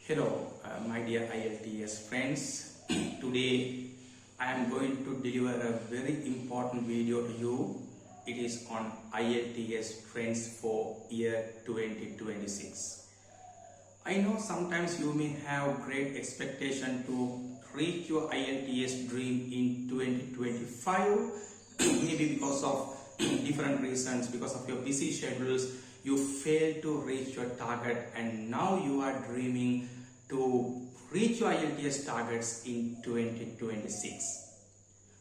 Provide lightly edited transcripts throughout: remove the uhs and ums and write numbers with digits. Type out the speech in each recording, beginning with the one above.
Hello, my dear IELTS friends. Today I am going to deliver a very important video to you. It is on IELTS trends for year 2026. I know sometimes you may have great expectation to reach your IELTS dream in 2025. Maybe because of different reasons, because of your busy schedules, you failed to reach your target, and now you are dreaming to reach your IELTS targets in 2026.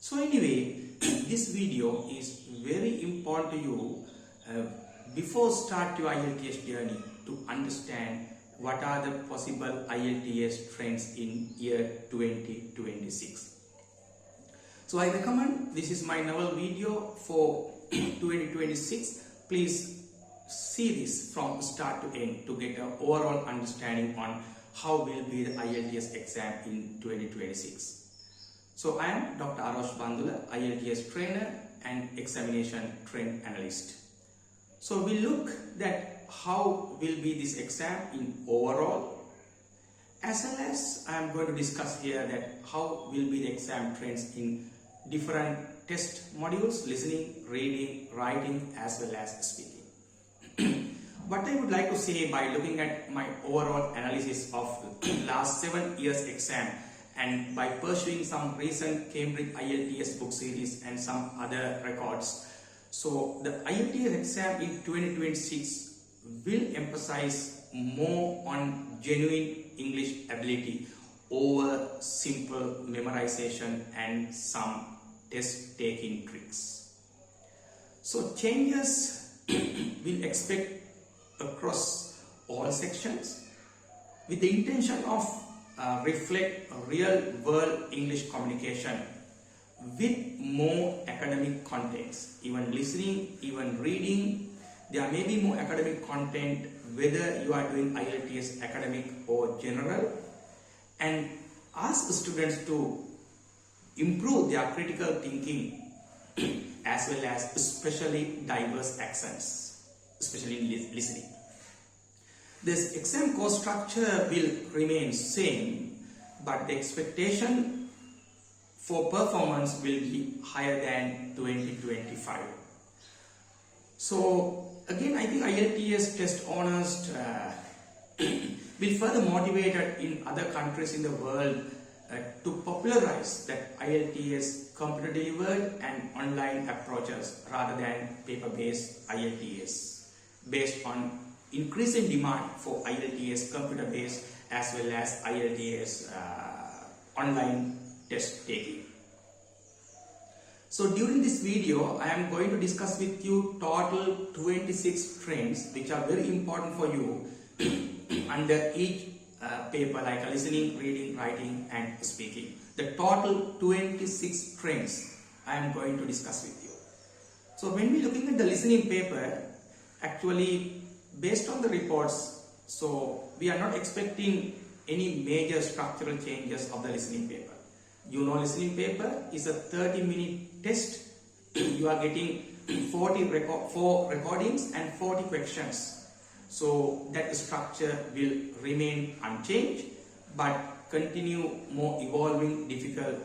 So anyway, this video is very important to you before start your IELTS journey to understand what are the possible IELTS trends in year 2026. So I recommend, this is my novel video for 2026. Please see this from start to end to get an overall understanding on how will be the IELTS exam in 2026. So I am Dr.Arosh Bandula, IELTS trainer and examination trend analyst. So we look at how will be this exam in overall, as well as I am going to discuss here that how will be the exam trends in different test modules, listening, reading, writing, as well as speaking. What I would like to say by looking at my overall analysis of last 7 years exam and by pursuing some recent Cambridge IELTS book series and some other records. So the IELTS exam in 2026 will emphasize more on genuine English ability over simple memorization and some test taking tricks. So changes will expect across all sections with the intention of reflect real world English communication with more academic contents. Even listening, even reading, there may be more academic content whether you are doing IELTS academic or general, and ask students to improve their critical thinking as well as especially diverse accents, especially in listening. This exam course structure will remain same, but the expectation for performance will be higher than 2025. So again, I think IELTS test honors will further motivated in other countries in the world to popularize that IELTS computer delivered and online approaches rather than paper-based IELTS, based on increasing demand for IELTS computer-based as well as IELTS online test taking. So during this video, I am going to discuss with you total 26 trends which are very important for you under each paper, like listening, reading, writing and speaking. The total 26 trends I am going to discuss with you. So when we are looking at the listening paper, actually based on the reports, so we are not expecting any major structural changes of the listening paper. You know, listening paper is a 30-minute test. You are getting 4 recordings and 40 questions. So that structure will remain unchanged, but continue more evolving difficult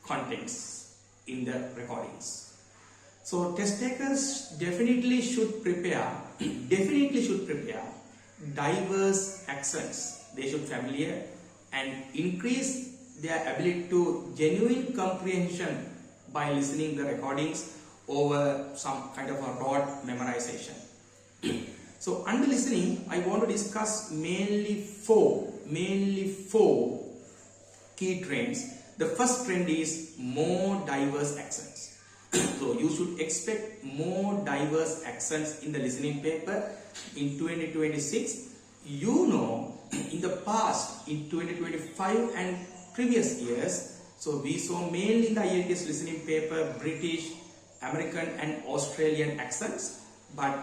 contents in the recordings. So test takers definitely should prepare diverse accents. They should familiar and increase their ability to genuine comprehension by listening the recordings over some kind of a broad memorization. So under listening, I want to discuss mainly four key trends. The first trend is more diverse accents. So you should expect more diverse accents in the listening paper in 2026. You know, in the past, in 2025 and previous years, so we saw mainly in the IELTS listening paper British, American and Australian accents, but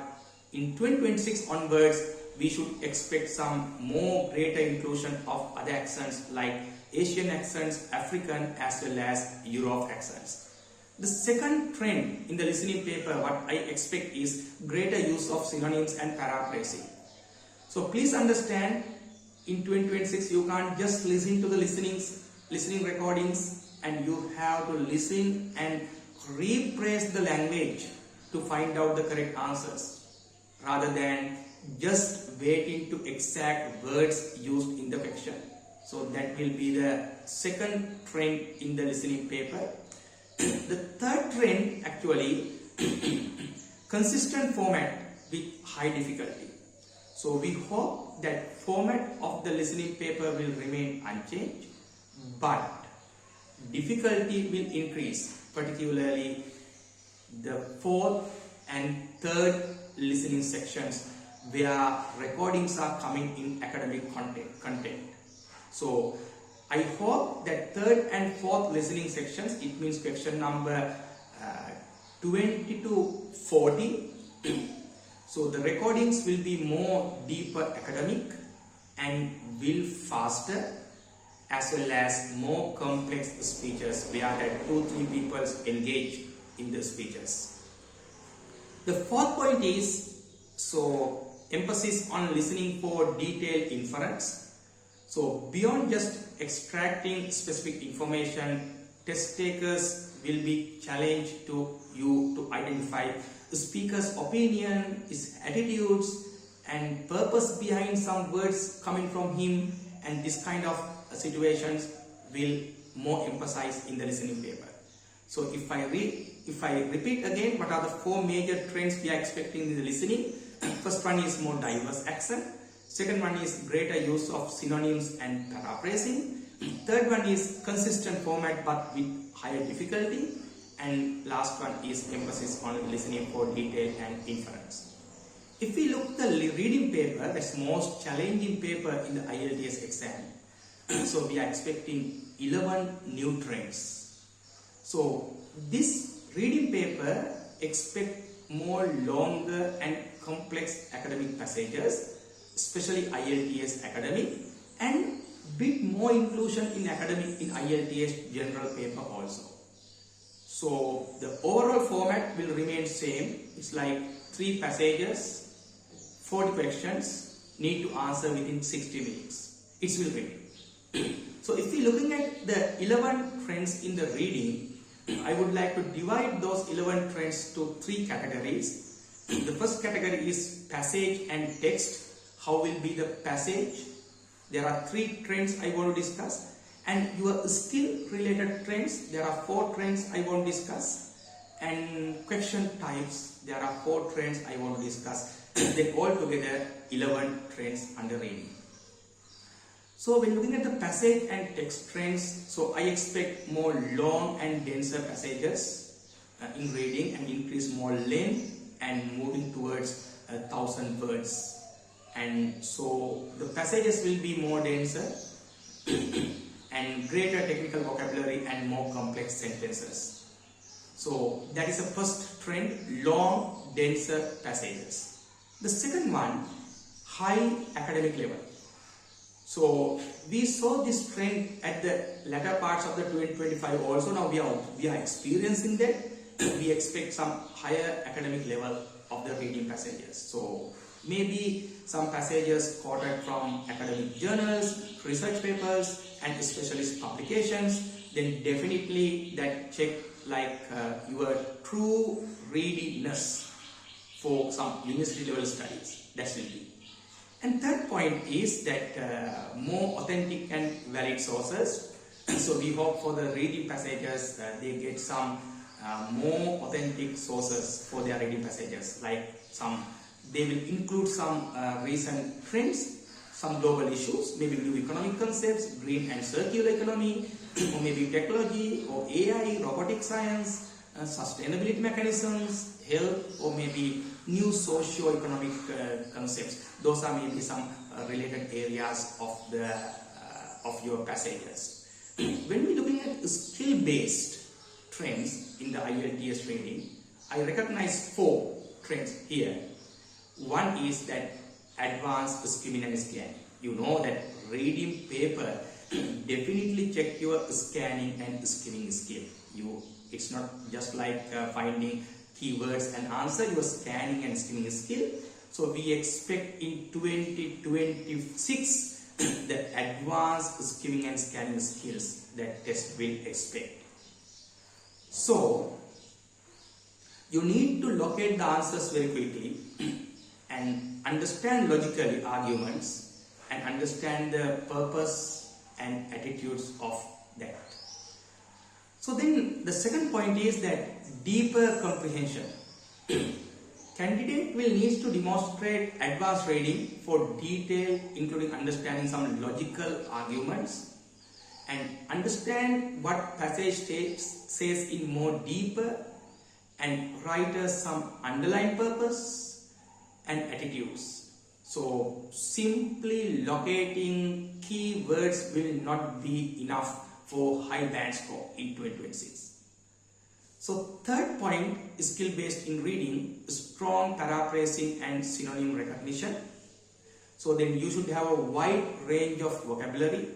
in 2026 onwards, we should expect some more greater inclusion of other accents like Asian accents, African as well as Europe accents. The second trend in the listening paper, what I expect is greater use of synonyms and paraphrasing. So please understand, in 2026 you can't just listen to the listening recordings, and you have to listen and rephrase the language to find out the correct answers, rather than just waiting to exact words used in the question. So that will be the second trend in the listening paper. The third trend actually consistent format with high difficulty. So we hope that format of the listening paper will remain unchanged, but difficulty will increase, particularly the fourth and third listening sections where recordings are coming in academic content. So I hope that third and fourth listening sections, it means question number 20 to 40. So the recordings will be more deeper academic and will faster, as well as more complex speeches where that 2-3 people engage in the speeches. The fourth point is, so emphasis on listening for detailed inference. So beyond just extracting specific information, test takers will be challenged to identify the speaker's opinion, his attitudes, and purpose behind some words coming from him, and this kind of situations will more emphasized in the listening paper. So if I repeat again, what are the 4 major trends we are expecting in the listening? First one is more diverse accent. Second one is greater use of synonyms and paraphrasing. Third one is consistent format but with higher difficulty. And last one is emphasis on listening for detail and inference. If we look at the reading paper, that's most challenging paper in the IELTS exam. So we are expecting 11 new trends. So this reading paper expect more longer and complex academic passages, especially IELTS academic, and bit more inclusion in academic in IELTS general paper also. So the overall format will remain same. It's like 3 passages, 40 questions, need to answer within 60 minutes. It will remain. So if we looking at the 11 trends in the reading, I would like to divide those 11 trends to 3 categories. The first category is passage and text. How will be the passage? There are 3 trends I want to discuss. And your skill related trends, there are 4 trends I want to discuss. And question types, there are 4 trends I want to discuss. Then all together 11 trends under reading. So when looking at the passage and text trends, so I expect more long and denser passages in reading, and increase more length and moving towards 1,000 words. And so the passages will be more denser and greater technical vocabulary and more complex sentences. So that is the first trend, long, denser passages. The second one, high academic level. So we saw this trend at the latter parts of the 2025 also. Now we are experiencing that. We expect some higher academic level of the reading passages. So maybe some passages quoted from academic journals, research papers, and specialist publications. Then definitely that check like your true readiness for some university level studies. That will be. And third point is that more authentic and valid sources. So we hope for the reading passages they get some more authentic sources for their reading passages. Like they will include some recent trends, some global issues, maybe new economic concepts, green and circular economy, or maybe technology or AI, robotic science, sustainability mechanisms, health, or maybe new socio-economic concepts. Those are maybe some related areas of your passages. When we're looking at skill-based trends in the IELTS reading, I recognize 4 trends here. One is that advanced skimming and scanning. You know that reading paper definitely check your scanning and skimming skill. It's not just like finding keywords and answer, your scanning and skimming skill. So we expect in 2026 the advanced skimming and scanning skills that test will expect. So, you need to locate the answers very quickly and understand logically arguments and understand the purpose and attitudes of that. So then the second point is that deeper comprehension. Candidate will need to demonstrate advanced reading for detail, including understanding some logical arguments and understand what passage says in more deeper and write some underlying purpose and attitudes. So simply locating keywords will not be enough for high band score in 2026. So third point is skill based in reading, strong paraphrasing and synonym recognition. So then you should have a wide range of vocabulary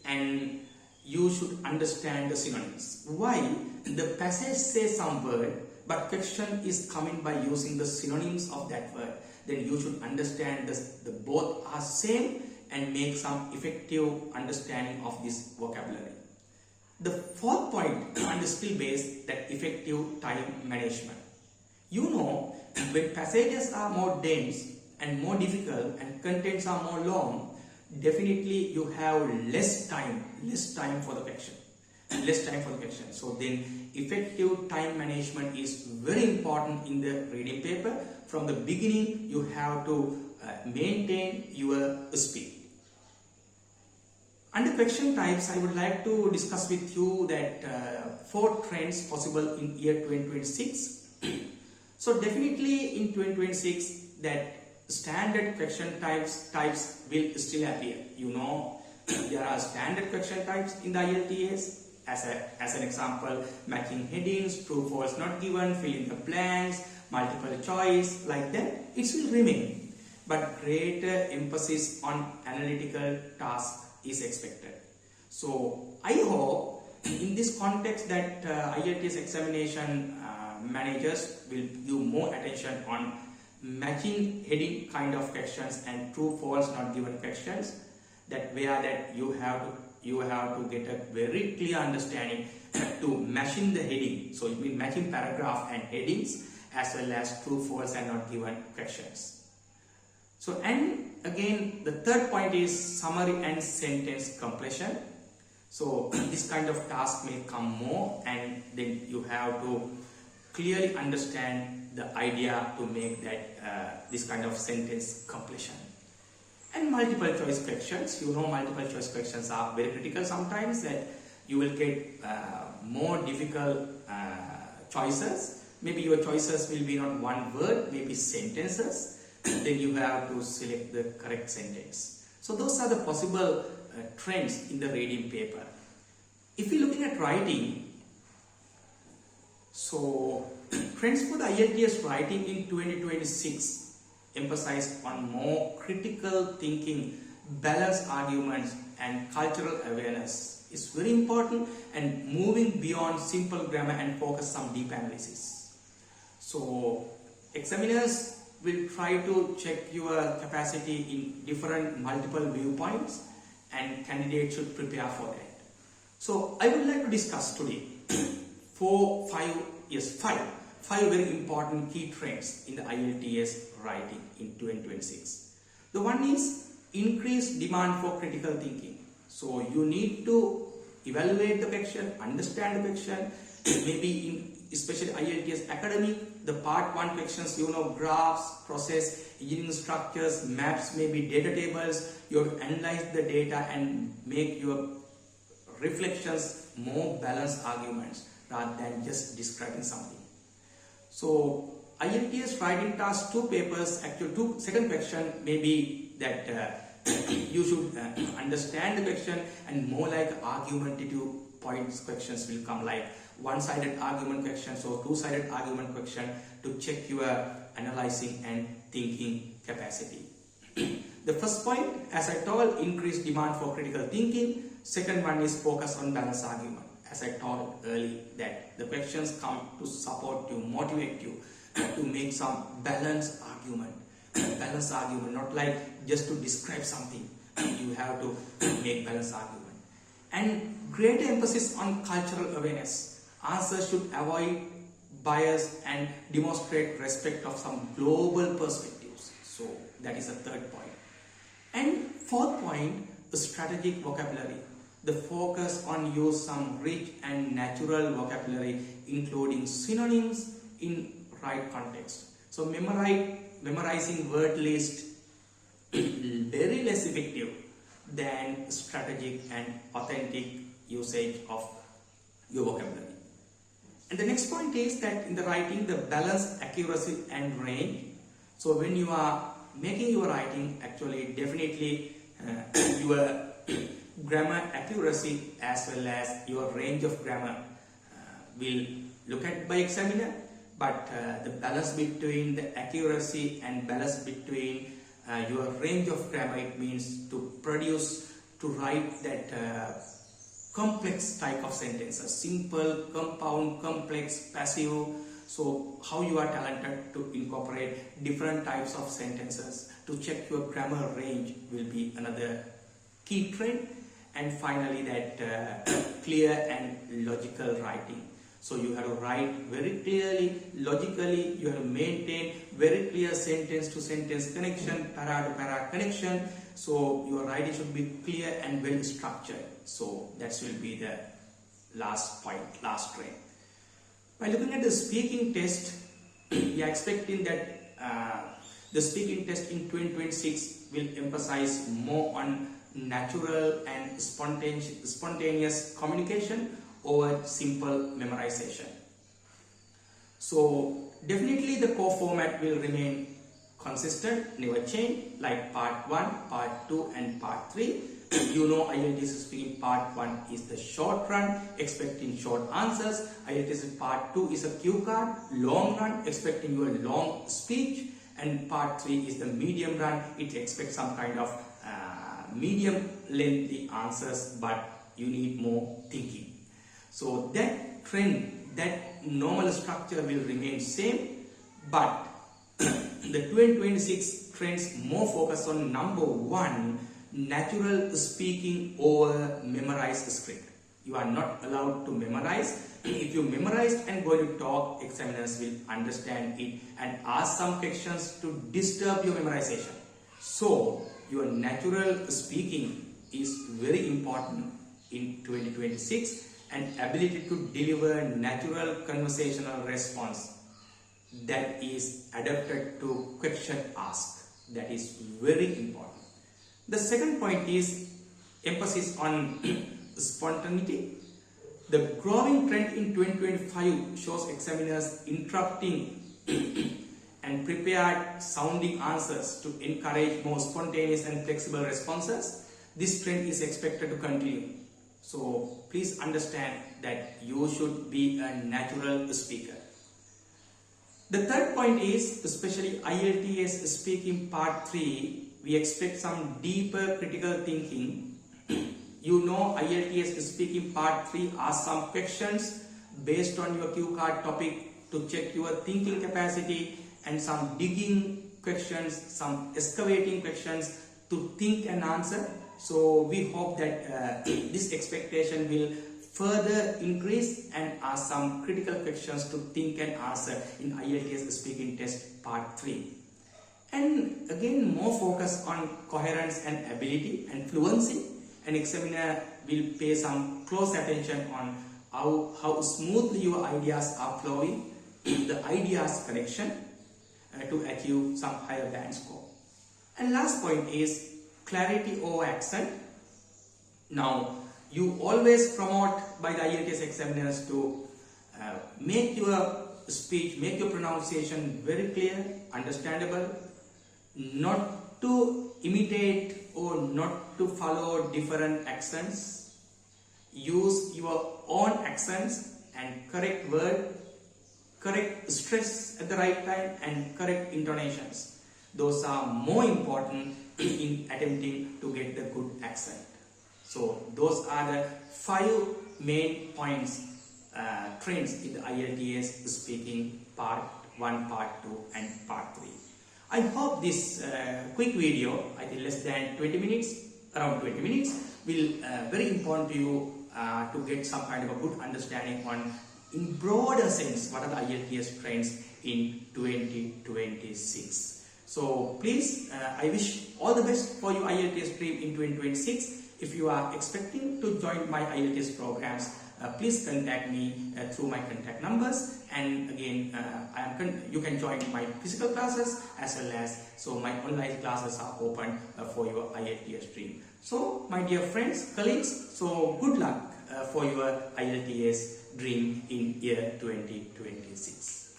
and you should understand the synonyms. Why? The passage says some word but question is coming by using the synonyms of that word. Then you should understand the both are same and make some effective understanding of this vocabulary. The fourth point on the skill base, that effective time management. You know, when passages are more dense and more difficult and contents are more long, definitely you have less time for the question. So then effective time management is very important in the reading paper. From the beginning, you have to maintain your speed. Under question types, I would like to discuss with you that 4 trends possible in year 2026. So definitely in 2026 that standard question types will still appear. You know, there are standard question types in the IELTS. As an example, matching headings, true, false, not given, fill in the blanks, multiple choice, like that. It will remain, but greater emphasis on analytical tasks is expected. So I hope in this context that IELTS examination managers will give more attention on matching heading kind of questions and true, false, not given questions. That where that you have to get a very clear understanding to matching the heading. So it means matching paragraph and headings as well as true, false and not given questions. So and again the third point is summary and sentence completion. So this kind of task may come more and then you have to clearly understand the idea to make that this kind of sentence completion. And multiple choice questions, you know, multiple choice questions are very critical sometimes, that you will get more difficult choices. Maybe your choices will be not one word, maybe sentences. Then you have to select the correct sentence. So those are the possible trends in the reading paper. If you're looking at writing, so trends for the IELTS writing in 2026 emphasize on more critical thinking, balanced arguments and cultural awareness is very important, and moving beyond simple grammar and focus some deep analysis. So examiners will try to check your capacity in different multiple viewpoints and candidates should prepare for that. So I would like to discuss today five very important key trends in the IELTS writing in 2026. The one is increased demand for critical thinking. So you need to evaluate the question, understand the question, maybe in especially IELTS academic, the part 1 questions, you know, graphs, process, engineering structures, maps, maybe data tables. You have to analyze the data and make your reflections more balanced arguments rather than just describing something. So IELTS writing task 2 papers, actually second question may be that you should understand the question and more like argumentative points questions will come, like one-sided argument questions or two-sided argument question to check your analyzing and thinking capacity. The first point, as I told, increased demand for critical thinking. Second one is focus on balanced argument. As I told earlier, that the questions come to support you, motivate you to make some balanced argument, not like just to describe something. you have to make balanced argument. And greater emphasis on cultural awareness. Answers should avoid bias and demonstrate respect of some global perspectives. So that is a third point. And fourth point, strategic vocabulary. The focus on use some rich and natural vocabulary, including synonyms in right context. So memorizing word list very less effective than strategic and authentic usage of your vocabulary. And the next point is that in the writing, the balance, accuracy and range. So when you are making your writing, actually definitely your grammar accuracy as well as your range of grammar will look at by examiner, but the balance between the accuracy and balance between your range of grammar, it means to write that complex type of sentences, simple, compound, complex, passive. So how you are talented to incorporate different types of sentences to check your grammar range will be another key trend. And finally, that clear and logical writing. So you have to write very clearly, logically. You have to maintain very clear sentence to sentence connection, para to para connection. So your writing should be clear and well structured. So that will be the last point, last trend. By looking at the speaking test, we are expecting that the speaking test in 2026 will emphasize more on natural and spontaneous communication over simple memorization. So definitely the core format will remain consistent, never change, like part 1, part 2 and part 3. You know, IELTS speaking part 1 is the short run, expecting short answers. IELTS part 2 is a cue card, long run, expecting your long speech. And part 3 is the medium run, it expects some kind of medium lengthy answers, but you need more thinking. So that trend, that normal structure will remain same, but the 2026 trends more focus on number 1, natural speaking over memorized script. You are not allowed to memorize. If you memorize and go to talk, examiners will understand it and ask some questions to disturb your memorization. So your natural speaking is very important in 2026, and ability to deliver natural conversational response that is adapted to question asked. That is very important. The second point is emphasis on spontaneity. The growing trend in 2025 shows examiners interrupting and prepared sounding answers to encourage more spontaneous and flexible responses. This trend is expected to continue. So please understand that you should be a natural speaker. The third point is, especially IELTS speaking part 3, we expect some deeper critical thinking. You know, IELTS speaking part 3 asks some questions based on your cue card topic to check your thinking capacity, and some digging questions, some excavating questions to think and answer. So we hope that this expectation will further increase and ask some critical questions to think and answer in IELTS speaking test part 3. And again, more focus on coherence and ability and fluency. An examiner will pay some close attention on how smoothly your ideas are flowing, the ideas connection to achieve some higher band score. And last point is clarity over accent. Now, you always promote by the IELTS examiners to make your speech, make your pronunciation very clear, understandable, not to imitate or not to follow different accents. Use your own accents and correct word, correct stress at the right time and correct intonations. Those are more important in attempting to get the good accent. So those are the 5 main points, trends in the IELTS speaking part 1, part 2 and part 3. I hope this quick video, I think less than 20 minutes, around 20 minutes will very important to you to get some kind of a good understanding on in broader sense what are the IELTS trends in 2026. So please, I wish all the best for your IELTS dream in 2026. If you are expecting to join my IELTS programs, please contact me through my contact numbers, and again you can join my physical classes as well as my online classes are open for your IELTS dream. So my dear friends, colleagues, so good luck for your IELTS dream in year 2026.